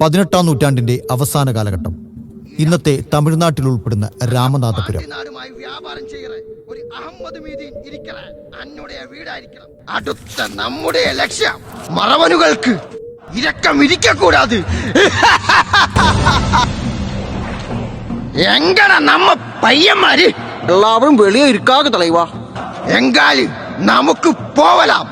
18-ാം നൂറ്റാണ്ടിന്റെ അവസാന കാലഘട്ടം. ഇന്നത്തെ തമിഴ്നാട്ടിൽ ഉൾപ്പെടുന്ന രാമനാഥപുരം. അടുത്ത നമ്മുടെ ലക്ഷ്യം മറവനുകൾക്ക് ഇരക്കം ഇരിക്കൂടാതെ. എങ്കട നമ്മ പയ്യന്മാര് എല്ലാവരും വെളിയെ ഇരിക്കാതെ തലയുവാ. എങ്കാല് നമുക്ക് പോവലാം.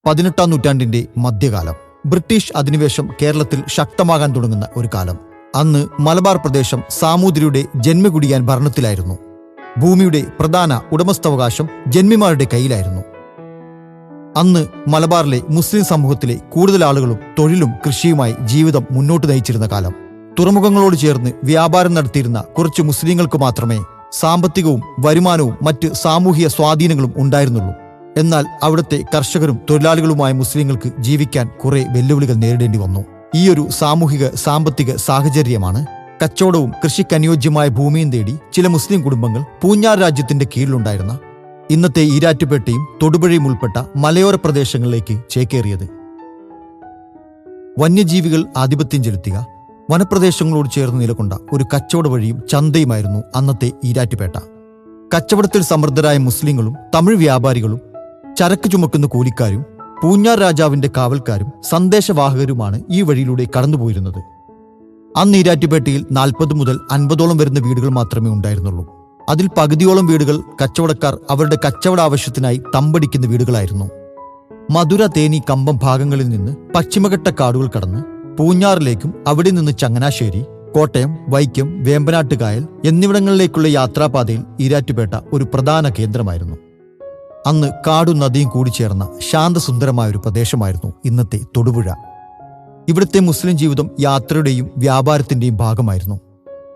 പതിനെട്ടാം നൂറ്റാണ്ടിന്റെ മധ്യകാലം. ബ്രിട്ടീഷ് അധിനിവേശം കേരളത്തിൽ ശക്തമാകാൻ തുടങ്ങുന്ന ഒരു കാലം. അന്ന് മലബാർ പ്രദേശം സാമൂതിരിയുടെ ജന്മികുടിയാൻ ഭരണത്തിലായിരുന്നു. ഭൂമിയുടെ പ്രധാന ഉടമസ്ഥാവകാശം ജന്മിമാരുടെ കയ്യിലായിരുന്നു. അന്ന് മലബാറിലെ മുസ്ലിം സമൂഹത്തിലെ കൂടുതൽ ആളുകളും തൊഴിലും കൃഷിയുമായി ജീവിതം മുന്നോട്ട് നയിച്ചിരുന്ന കാലം. തുറമുഖങ്ങളോട് ചേർന്ന് വ്യാപാരം നടത്തിയിരുന്ന കുറച്ച് മുസ്ലിങ്ങൾക്ക് മാത്രമേ സാമ്പത്തികവും വരുമാനവും മറ്റ് സാമൂഹിക സ്വാധീനങ്ങളും ഉണ്ടായിരുന്നുള്ളൂ. എന്നാൽ അവിടുത്തെ കർഷകരും തൊഴിലാളികളുമായ മുസ്ലിങ്ങൾക്ക് ജീവിക്കാൻ കുറെ വെല്ലുവിളികൾ നേരിടേണ്ടി വന്നു. ഈയൊരു സാമൂഹിക സാമ്പത്തിക സാഹചര്യമാണ് കച്ചവടവും കൃഷിക്കനുയോജ്യമായ ഭൂമിയും തേടി ചില മുസ്ലിം കുടുംബങ്ങൾ പൂഞ്ഞാർ രാജ്യത്തിന്റെ കീഴിലുണ്ടായിരുന്ന ഇന്നത്തെ ഈരാറ്റുപേട്ടയും തൊടുപുഴയും ഉൾപ്പെട്ട മലയോര പ്രദേശങ്ങളിലേക്ക് ചേക്കേറിയത്. വന്യജീവികൾ ആധിപത്യം ചെലുത്തിയ വനപ്രദേശങ്ങളോട് ചേർന്ന് നിലകൊണ്ട ഒരു കച്ചവട വഴിയും ചന്തയുമായിരുന്നു അന്നത്തെ ഈരാറ്റുപേട്ട. കച്ചവടത്തിൽ സമൃദ്ധരായ മുസ്ലിങ്ങളും തമിഴ് വ്യാപാരികളും ചരക്ക് ചുമക്കുന്ന കൂലിക്കാരും പൂഞ്ഞാർ രാജാവിന്റെ കാവൽക്കാരും സന്ദേശവാഹകരുമാണ് ഈ വഴിയിലൂടെ കടന്നുപോയിരുന്നത്. അന്ന് ഈരാറ്റുപേട്ടയിൽ 40 മുതൽ 50ഓളം വരുന്ന വീടുകൾ മാത്രമേ ഉണ്ടായിരുന്നുള്ളൂ. അതിൽ പകുതിയോളം വീടുകൾ കച്ചവടക്കാർ അവരുടെ കച്ചവട ആവശ്യത്തിനായി തമ്പടിക്കുന്ന വീടുകളായിരുന്നു. മധുര, തേനി, കമ്പം ഭാഗങ്ങളിൽ നിന്ന് പശ്ചിമഘട്ട കാടുകൾ കടന്ന് പൂഞ്ഞാറിലേക്കും അവിടെ നിന്ന് ചങ്ങനാശ്ശേരി, കോട്ടയം, വൈക്കം, വേമ്പനാട്ടുകായൽ എന്നിവിടങ്ങളിലേക്കുള്ള യാത്രാപാതയിൽ ഈരാറ്റുപേട്ട ഒരു പ്രധാന കേന്ദ്രമായിരുന്നു. അന്ന് കാടും നദിയും കൂടിച്ചേർന്ന ശാന്തസുന്ദരമായൊരു പ്രദേശമായിരുന്നു ഇന്നത്തെ തൊടുപുഴ. ഇവിടുത്തെ മുസ്ലിം ജീവിതം യാത്രയുടെയും വ്യാപാരത്തിന്റെയും ഭാഗമായിരുന്നു.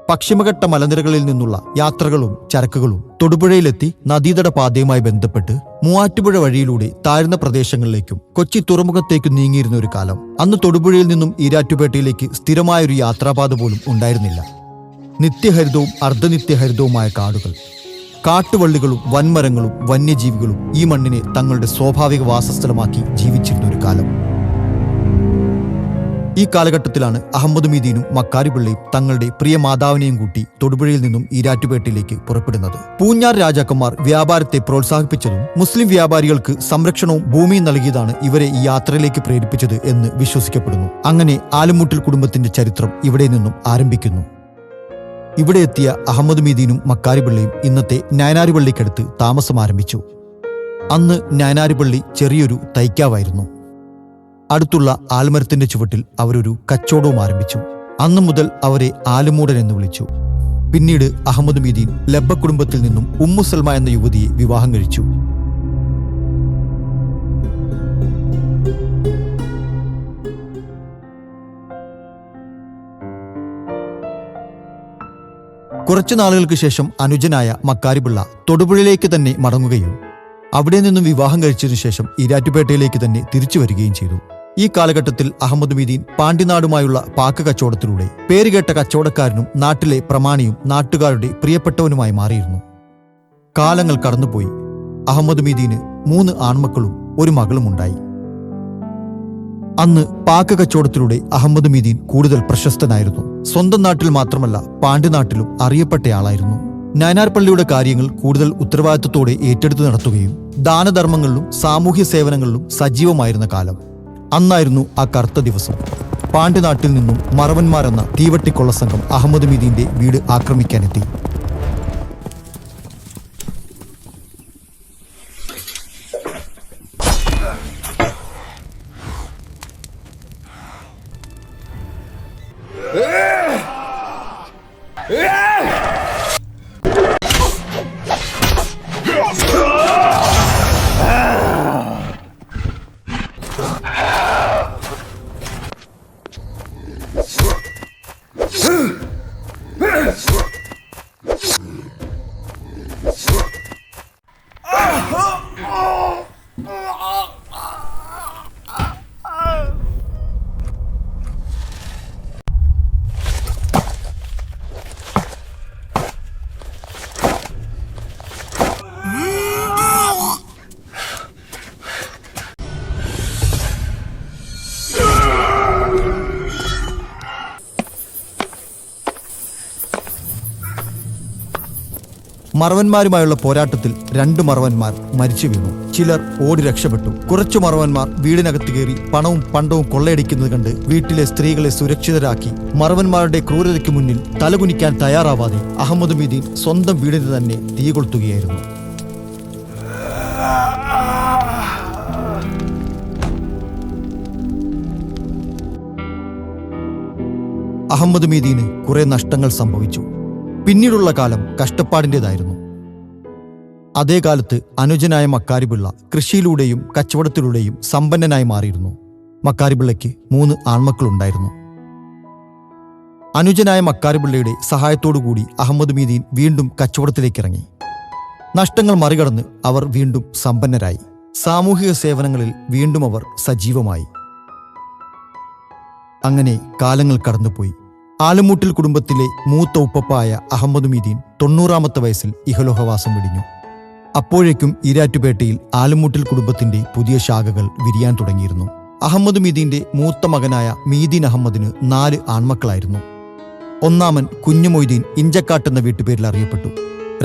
പശ്ചിമഘട്ട മലനിരകളിൽ നിന്നുള്ള യാത്രകളും ചരക്കുകളും തൊടുപുഴയിലെത്തി നദീതട പാതയുമായി ബന്ധപ്പെട്ട് മൂവാറ്റുപുഴ വഴിയിലൂടെ താഴ്ന്ന പ്രദേശങ്ങളിലേക്കും കൊച്ചി തുറമുഖത്തേക്കും നീങ്ങിയിരുന്ന ഒരു കാലം. അന്ന് തൊടുപുഴയിൽ നിന്നും ഈരാറ്റുപേട്ടയിലേക്ക് സ്ഥിരമായൊരു യാത്രാപാത പോലും ഉണ്ടായിരുന്നില്ല. നിത്യഹരിതവും അർദ്ധനിത്യഹരിതവുമായ കാടുകൾ, കാട്ടുവള്ളികളും വൻമരങ്ങളും വന്യജീവികളും ഈ മണ്ണിനെ തങ്ങളുടെ സ്വാഭാവിക വാസസ്ഥലമാക്കി ജീവിച്ചിരുന്ന ഒരു കാലം. ഈ കാലഘട്ടത്തിലാണ് അഹമ്മദ് മീദീനും മക്കാരിപിള്ളയും തങ്ങളുടെ പ്രിയ മാതാവിനെയും കൂട്ടി തൊടുപുഴയിൽ നിന്നും ഈരാറ്റുപേട്ടയിലേക്ക് പുറപ്പെടുന്നത്. പൂഞ്ഞാർ രാജാക്കന്മാർ വ്യാപാരത്തെ പ്രോത്സാഹിപ്പിച്ചതും മുസ്ലിം വ്യാപാരികൾക്ക് സംരക്ഷണവും ഭൂമിയും നൽകിയതാണ് ഇവരെ ഈ യാത്രയിലേക്ക് പ്രേരിപ്പിച്ചത് എന്ന് വിശ്വസിക്കപ്പെടുന്നു. അങ്ങനെ ആലുമൂട്ടിൽ കുടുംബത്തിന്റെ ചരിത്രം ഇവിടെ നിന്നും ആരംഭിക്കുന്നു. ഇവിടെ എത്തിയ അഹമ്മദ് മീദീനും മക്കാരിപിള്ളയും ഇന്നത്തെ നയനാരുപള്ളിക്കടുത്ത് താമസം ആരംഭിച്ചു. അന്ന് നയനാരുപള്ളി ചെറിയൊരു തൈക്കാവായിരുന്നു. അടുത്തുള്ള ആൽമരത്തിന്റെ ചുവട്ടിൽ അവരൊരു കച്ചവടവും ആരംഭിച്ചു. അന്നു മുതൽ അവരെ ആലുമൂടൻ എന്ന് വിളിച്ചു. പിന്നീട് അഹമ്മദ് മീദീൻ ലബ്ബ കുടുംബത്തിൽ നിന്നും ഉമ്മു സൽമ എന്ന യുവതിയെ വിവാഹം കഴിച്ചു. കുറച്ചു നാളുകൾക്ക് ശേഷം അനുജനായ മക്കാരിപിള്ള തൊടുപുഴയിലേക്ക് തന്നെ മടങ്ങുകയും അവിടെ നിന്നും വിവാഹം കഴിച്ചതിനു ശേഷം ഈരാറ്റുപേട്ടയിലേക്ക് തന്നെ തിരിച്ചു വരികയും ചെയ്തു. ഈ കാലഘട്ടത്തിൽ അഹമ്മദ് മീദീൻ പാണ്ടിനാടുമായുള്ള പാക്ക് കച്ചവടത്തിലൂടെ പേരുകേട്ട കച്ചവടക്കാരനും നാട്ടിലെ പ്രമാണിയും നാട്ടുകാരുടെ പ്രിയപ്പെട്ടവനുമായി മാറിയിരുന്നു. കാലങ്ങൾ കടന്നുപോയി. അഹമ്മദ് മീദീന് 3 ആൺമക്കളും ഒരു മകളും ഉണ്ടായി. അന്ന് പാക്ക് കച്ചവടത്തിലൂടെ അഹമ്മദ് മീദീൻ കൂടുതൽ പ്രശസ്തനായിരുന്നു. സ്വന്തം നാട്ടിൽ മാത്രമല്ല പാണ്ഡ്യനാട്ടിലും അറിയപ്പെട്ടയാളായിരുന്നു. നയനാർപള്ളിയുടെ കാര്യങ്ങൾ കൂടുതൽ ഉത്തരവാദിത്വത്തോടെ ഏറ്റെടുത്തു നടത്തുകയും ദാനധർമ്മങ്ങളിലും സാമൂഹ്യ സേവനങ്ങളിലും സജീവമായിരുന്ന കാലം. അന്നായിരുന്നു ആ കറുത്ത ദിവസം. പാണ്ഡ്യനാട്ടിൽ നിന്നും മറവന്മാരെന്ന തീവട്ടിക്കൊള്ള സംഘം അഹമ്മദ് മീദീന്റെ വീട് ആക്രമിക്കാനെത്തി. മറവന്മാരുമായുള്ള പോരാട്ടത്തിൽ 2 മറവന്മാർ മരിച്ചു വീണു. ചിലർ ഓടി രക്ഷപ്പെട്ടു. കുറച്ചു മറവന്മാർ വീടിനകത്ത് കയറി പണവും പണ്ടവും കൊള്ളയടിക്കുന്നത് കണ്ട് വീട്ടിലെ സ്ത്രീകളെ സുരക്ഷിതരാക്കി മറവന്മാരുടെ ക്രൂരതയ്ക്ക് മുന്നിൽ തലകുനിക്കാൻ തയ്യാറാവാതെ അഹമ്മദ് മീദീൻ സ്വന്തം വീടിന് തന്നെ തീ കൊളുത്തുകയായിരുന്നു. അഹമ്മദ് മീദീന് കുറെ നഷ്ടങ്ങൾ സംഭവിച്ചു. പിന്നീടുള്ള കാലം കഷ്ടപ്പാടിൻ്റെതായിരുന്നു. അതേ കാലത്ത് അനുജനായ മക്കാരിപിള്ള കൃഷിയിലൂടെയും കച്ചവടത്തിലൂടെയും സമ്പന്നനായി മാറിയിരുന്നു. മക്കാരിപിള്ളയ്ക്ക് 3 ആൺമക്കളുണ്ടായിരുന്നു. അനുജനായ മക്കാരിപിള്ളയുടെ സഹായത്തോടുകൂടി അഹമ്മദ് മീദീൻ വീണ്ടും കച്ചവടത്തിലേക്കിറങ്ങി. നഷ്ടങ്ങൾ മറികടന്ന് അവർ വീണ്ടും സമ്പന്നരായി. സാമൂഹിക സേവനങ്ങളിൽ വീണ്ടും അവർ സജീവമായി. അങ്ങനെ കാലങ്ങൾ കടന്നുപോയി. ആലുമൂട്ടിൽ കുടുംബത്തിലെ മൂത്ത ഉപ്പപ്പായ അഹമ്മദ് മീദീൻ 90-ാമത്തെ വയസ്സിൽ ഇഹലോഹവാസം വെടിഞ്ഞു. അപ്പോഴേക്കും ഈരാറ്റുപേട്ടയിൽ ആലുമൂട്ടിൽ കുടുംബത്തിന്റെ പുതിയ ശാഖകൾ വിരിയാൻ തുടങ്ങിയിരുന്നു. അഹമ്മദ് മീദീന്റെ മൂത്ത മകനായ മീദീൻ അഹമ്മദിന് 4 ആൺമക്കളായിരുന്നു. ഒന്നാമൻ കുഞ്ഞുമൊയ്തീൻ ഇഞ്ചക്കാട്ട് എന്ന വീട്ടുപേരിൽ അറിയപ്പെട്ടു.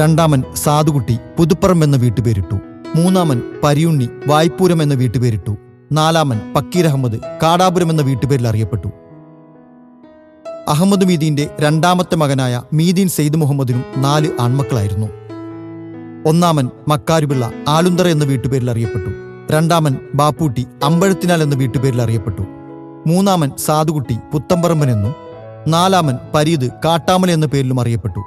രണ്ടാമൻ സാധുകുട്ടി പുതുപ്പറം എന്ന വീട്ടുപേരിട്ടു. മൂന്നാമൻ പരിയുണ്ണി വായ്പൂരം എന്ന വീട്ടുപേരിട്ടു. 4-ാമൻ പക്കീർ അഹമ്മദ് കാടാപുരം എന്ന വീട്ടുപേരിൽ അറിയപ്പെട്ടു. അഹമ്മദ് മീദീന്റെ 2-ാമത്തെ മകനായ മീദീൻ സെയ്ദ് മുഹമ്മദിനും 4 ആൺമക്കളായിരുന്നു. ഒന്നാമൻ മക്കാരിപിള്ള ആലുന്തറ എന്ന വീട്ടുപേരിൽ അറിയപ്പെട്ടു. രണ്ടാമൻ ബാപ്പൂട്ടി അമ്പഴത്തിനാൽ എന്ന വീട്ടുപേരിൽ അറിയപ്പെട്ടു. മൂന്നാമൻ സാധുകുട്ടി പുത്തമ്പറമ്പൻ എന്നും 4-ാമൻ പരീദ് കാട്ടാമല എന്ന പേരിലും അറിയപ്പെട്ടു.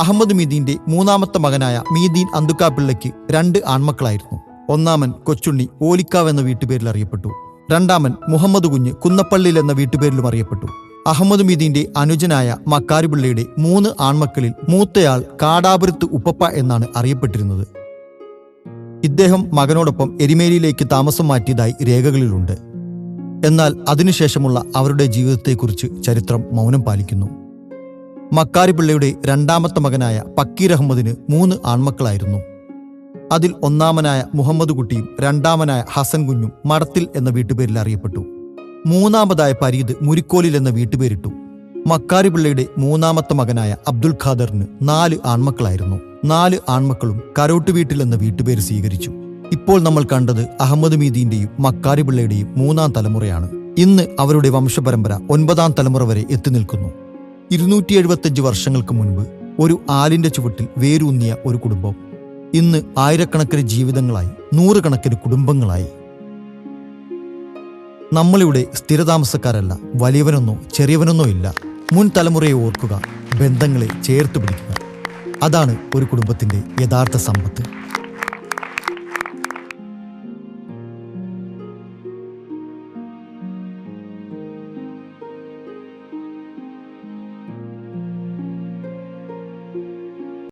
അഹമ്മദ് മീദീന്റെ 3-ാമത്തെ മകനായ മീദീൻ അന്തുക്കാപ്പിള്ളയ്ക്ക് 2 ആൺമക്കളായിരുന്നു. ഒന്നാമൻ കൊച്ചുണ്ണി ഓലിക്കാവ് എന്ന വീട്ടുപേരിൽ അറിയപ്പെട്ടു. രണ്ടാമൻ മുഹമ്മദ് കുഞ്ഞ് കുന്നപ്പള്ളിയിൽ എന്ന വീട്ടുപേരിലും അറിയപ്പെട്ടു. അഹമ്മദ് മീദീന്റെ അനുജനായ മക്കാരിപിള്ളയുടെ 3 ആൺമക്കളിൽ മൂത്തയാൾ കാടാപുരത്ത് ഉപ്പപ്പ എന്നാണ് അറിയപ്പെട്ടിരുന്നത്. ഇദ്ദേഹം മകനോടൊപ്പം എരിമേലിയിലേക്ക് താമസം മാറ്റിയതായി രേഖകളിലുണ്ട്. എന്നാൽ അതിനുശേഷമുള്ള അവരുടെ ജീവിതത്തെക്കുറിച്ച് ചരിത്രം മൗനം പാലിക്കുന്നു. മക്കാരിപിള്ളയുടെ 2-ാമത്തെ മകനായ പക്കീർ അഹമ്മദിന് 3 ആൺമക്കളായിരുന്നു. അതിൽ ഒന്നാമനായ മുഹമ്മദ് കുട്ടിയും 2-ാമനായ ഹസൻ കുഞ്ഞും മടത്തിൽ എന്ന വീട്ടുപേരിൽ അറിയപ്പെട്ടു. 3-ാമതായ പരീദ് മുരിക്കോലിൽ എന്ന വീട്ടുപേരിട്ടു. മക്കാരിപിള്ളയുടെ 3-ാമത്തെ മകനായ അബ്ദുൽ ഖാദറിന് 4 ആൺമക്കളായിരുന്നു. 4 ആൺമക്കളും കരോട്ട് വീട്ടിൽ എന്ന വീട്ടുപേര് സ്വീകരിച്ചു. ഇപ്പോൾ നമ്മൾ കണ്ടത് അഹമ്മദ് മീദീന്റെയും മക്കാരിപിള്ളയുടെയും 3-ാം തലമുറയാണ്. ഇന്ന് അവരുടെ വംശപരമ്പര 9-ാം തലമുറ വരെ എത്തി നിൽക്കുന്നു. 275 വർഷങ്ങൾക്ക് മുൻപ് ഒരു ആലിന്റെ ചുവട്ടിൽ വേരൂന്നിയ ഒരു കുടുംബം ഇന്ന് ആയിരക്കണക്കിന് ജീവിതങ്ങളായി, 100 കണക്കിന് കുടുംബങ്ങളായി. നമ്മളിവിടെ സ്ഥിരതാമസക്കാരല്ല. വലിയവനെന്നോ ചെറിയവനെന്നോ ഇല്ല. മുൻ തലമുറയെ ഓർക്കുക, ബന്ധങ്ങളെ ചേർത്ത് പിടിക്കുക. അതാണ് ഒരു കുടുംബത്തിന്റെ യഥാർത്ഥ സമ്പത്ത്.